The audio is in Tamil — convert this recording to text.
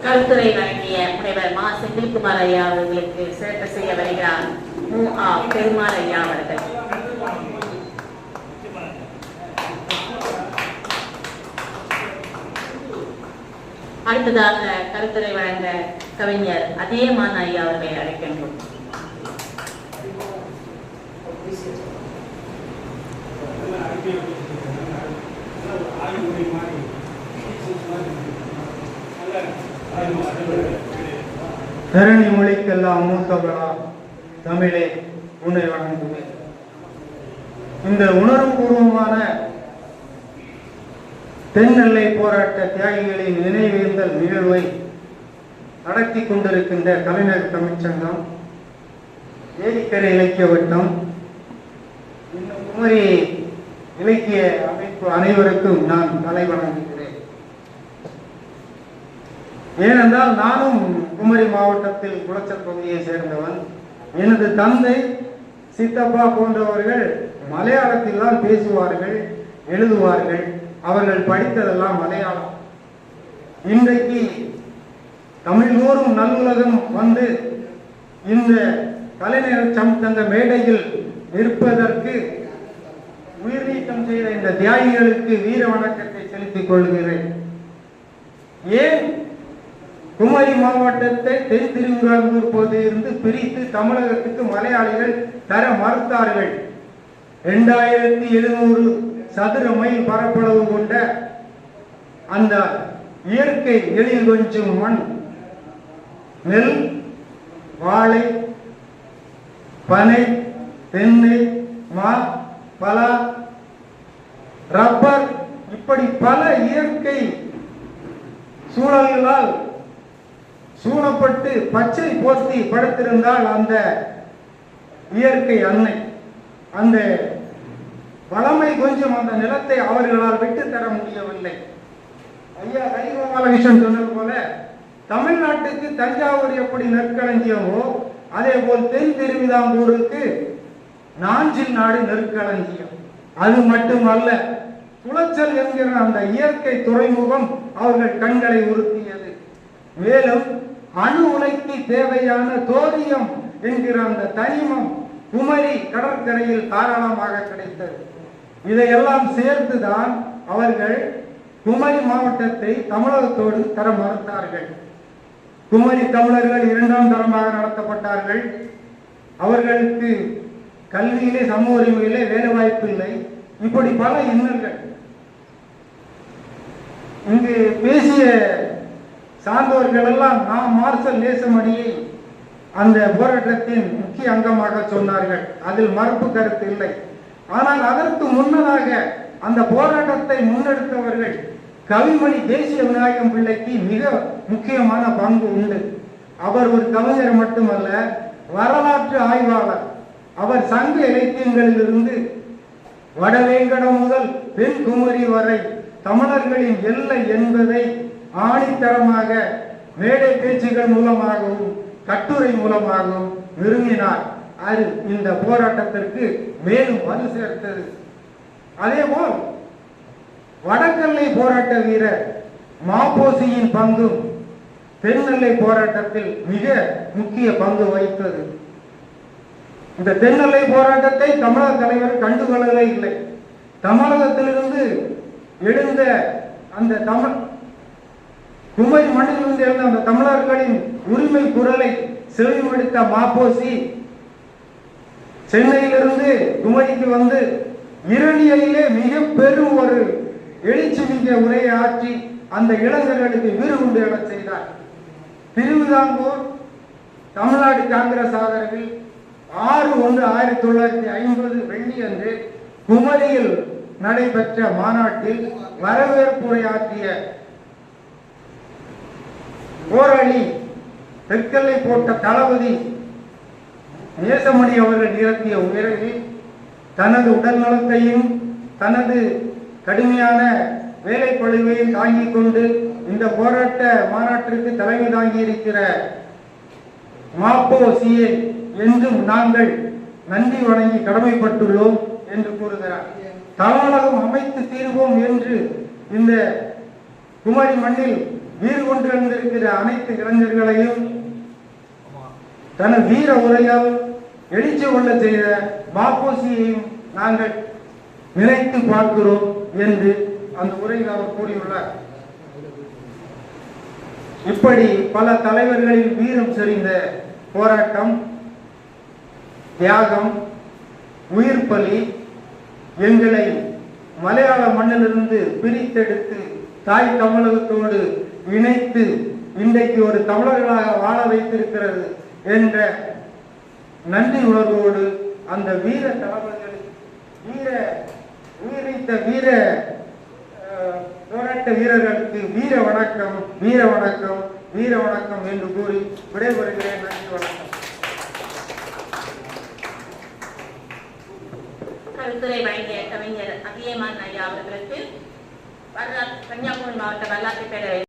கருத்துரை வழங்கிய முனைவர் மா செந்தில்குமார் ஐயா அவர்களுக்கு சிறப்பு செய்ய வருகிறார் பெருமாள் ஐயா அவர்கள். அடுத்ததாக கருத்துரை வழங்க கவிஞர் அதியமான் ஐயா அவர்களை அழைக்கின்றோம். தரணி மொழிக்கெல்லாம் மூத்தவளா தமிழே உன்னை வணங்குவேன். இந்த உணர்வுபூர்வமான தென்னெல்லை போராட்ட தியாகிகளின் நினைவேந்தல் நிகழ்வை நடத்தி கொண்டிருக்கின்ற கலைஞர் தமிழ்ச்சங்கம், ஏரிக்கரை இலக்கிய வட்டம், இன்னும் குமரி இலக்கிய அமைப்பு அனைவருக்கும் நான் தலை வணங்குகிறேன். ஏனென்றால் நானும் குமரி மாவட்டத்தில் குளச்சல் பகுதியை சேர்ந்தவன். எனது தந்தை, சித்தப்பா போன்றவர்கள் மலையாளத்தில் தான் பேசுவார்கள், எழுதுவார்கள். அவர்கள் படித்ததெல்லாம் மலையாளம். இன்றைக்கு தமிழ்தோறும் நல்லுலகம் வந்து இந்த கலைஞர் சங்க மேடையில் நிற்பதற்கு உயிர் நீக்கம் செய்த இந்த தியாகிகளுக்கு வீர வணக்கத்தை செலுத்திக் கொள்கிறேன். ஏன் குமரி மாவட்டத்தை தென் திருவிதாங்கூர் பகுதியிலிருந்து பிரித்து தமிழகத்துக்கு மலையாளிகள் தர மறுத்தார்கள்? 2700 சதுர மைல் பரப்பளவு கொண்ட அந்த இயற்கை எழில் கொஞ்சம் மண், நெல், வாழை, பனை, தென்னை, மா, பலா, ரப்பர், இப்படி பல இயற்கை சூழல்களால் சூழப்பட்டு பச்சை போர்த்தி படுத்திருந்தால் அந்த இயற்கை அன்னை, அந்த வளமை கொஞ்சம் அந்த நிலத்தை அவர்களால் விட்டு தர முடியவில்லை. ஐயா கலிகோபாலகிருஷ்ணன் சொன்னது போல தமிழ்நாட்டுக்கு தஞ்சாவூர் எப்படி நெற்களஞ்சியமோ அதே போல் தென் திருவிதாங்கூருக்கு நாஞ்சில் நாடு நெற்களஞ்சியம். அது மட்டுமல்ல, குளச்சல் என்கிற அந்த இயற்கை துறைமுகம் அவர்கள் கண்களை உறுத்தியது. மேலும் அணு உலைக்கு தேவையான தோரியம் என்கிற அந்த தனிமம் குமரி கடற்கரையில் தாராளமாக கிடைத்தது. இதையெல்லாம் சேர்த்துதான் அவர்கள் குமரி மாவட்டத்தை தமிழகத்தோடு தர மறுத்தார்கள். குமரி தமிழர்கள் 2ஆம் தரமாக நடத்தப்பட்டார்கள். அவர்களுக்கு கல்வியிலே, சமூக உரிமையிலே வேலை வாய்ப்பு இல்லை. இப்படி பல இன்னல்கள். இங்கு பேசிய சார்ந்தவர்கள் எல்லாம் நாம் மார்சல் நேசமணியை அந்த போராட்டத்தின் முக்கிய அங்கமாக சொன்னார்கள். அதில் மறுப்பு கருத்து இல்லை. ஆனால் அதற்கு முன்னதாக அந்த போராட்டத்தை முன்னெடுத்தவர்கள் கவிமணி தேசிய விநாயகம் பிள்ளைக்கு மிக முக்கியமான பங்கு உண்டு. அவர் ஒரு கவிஞர் மட்டுமல்ல, வரலாற்று ஆய்வாளர். அவர் சங்க இலக்கியங்களிலிருந்து வடவேங்கடம் முதல் தென்குமரி வரை தமிழர்களின் எல்லை என்பதை ஆணித்தரமாக மேடை பேச்சுகள் மூலமாகவும் கட்டுரை மூலமாகவும் நிறுவினார். அது இந்த போராட்டத்திற்கு மேலும் வலு சேர்த்தது. அதேபோல் வடக்கெல்லை போராட்ட வீரர் மாப்போசியின் பங்கும் தென்னெல்லை போராட்டத்தில் மிக முக்கிய பங்கு வகித்தது. இந்த தென்னெல்லை போராட்டத்தை தமிழக தலைவர் கண்டுகொள்ளவே இல்லை. தமிழகத்திலிருந்து எழுந்த அந்த தமிழ் குமரி மண்ணிலிருந்து எழுந்த அந்த தமிழர்களின் உரிமை குரலை செவிமடுத்த மாப்போசி சென்னையிலிருந்து குமரிக்கு வந்து இரணியலிலே மிக பெரும் ஒரு எழுச்சி மிக்க உரையை ஆற்றி அந்த இளைஞர்களுக்கு வீறுகுண்டு எழச் செய்தார். திருவிதாங்கூர் தமிழ்நாடு காங்கிரஸ் ஆதரவில் 6/1/1950 வெள்ளி அன்று குமரியில் நடைபெற்ற மாநாட்டில் வரவேற்புரையாற்றிய போராளி தெற்கெல்லை போட்ட தளபதி நேசமணி அவர்கள் நிறுத்திய உரையில் தனது உடல் நலத்தையும் தனது கடுமையான வேலை பழுவையும் தாங்கிக் கொண்டு இந்த போராட்ட மாநாட்டிற்கு தலைமை தாங்கி இருக்கிற மாப்போசியை என்றும் நாங்கள் நன்றி வணங்கி கடமைப்பட்டுள்ளோம் என்று கூறுகிறார். தமிழகம் அமைத்து தீர்வோம் என்று இந்த குமரி மண்ணில் வீறு கொண்டு வந்திருக்கிற அனைத்து இளைஞர்களையும் தனது வீர உரையால் எழுச்சி கொள்ள செய்த மாப்போசியையும் நாங்கள் நினைத்து பார்க்கிறோம் என்று அந்த உரையில் அவர் கூறியுள்ளார். இப்படி பல தலைவர்களின் வீரம் செறிந்த போராட்டம், தியாகம், உயிர் பலி எங்களை மலையாள மண்ணிலிருந்து பிரித்தெடுத்து தாய் தமிழகத்தோடு இணைத்து இன்றைக்கு ஒரு தமிழர்களாக வாழ வைத்திருக்கிறது என்ற நன்றி உணர்வோடு அந்த வீர தளபதிகள் உயிரித்த வீர போராட்ட வீரர்களுக்கு வீர வணக்கம், வீர வணக்கம், வீர வணக்கம் என்று கூறி விடைபெறுகிறேன். நன்றி, வணக்கம். கருத்துரை வழங்கிய கவிஞர் அதியமான் ஐயா அவர்களுக்கு கன்னியாகுமரி மாவட்ட வரலாற்று பேரவை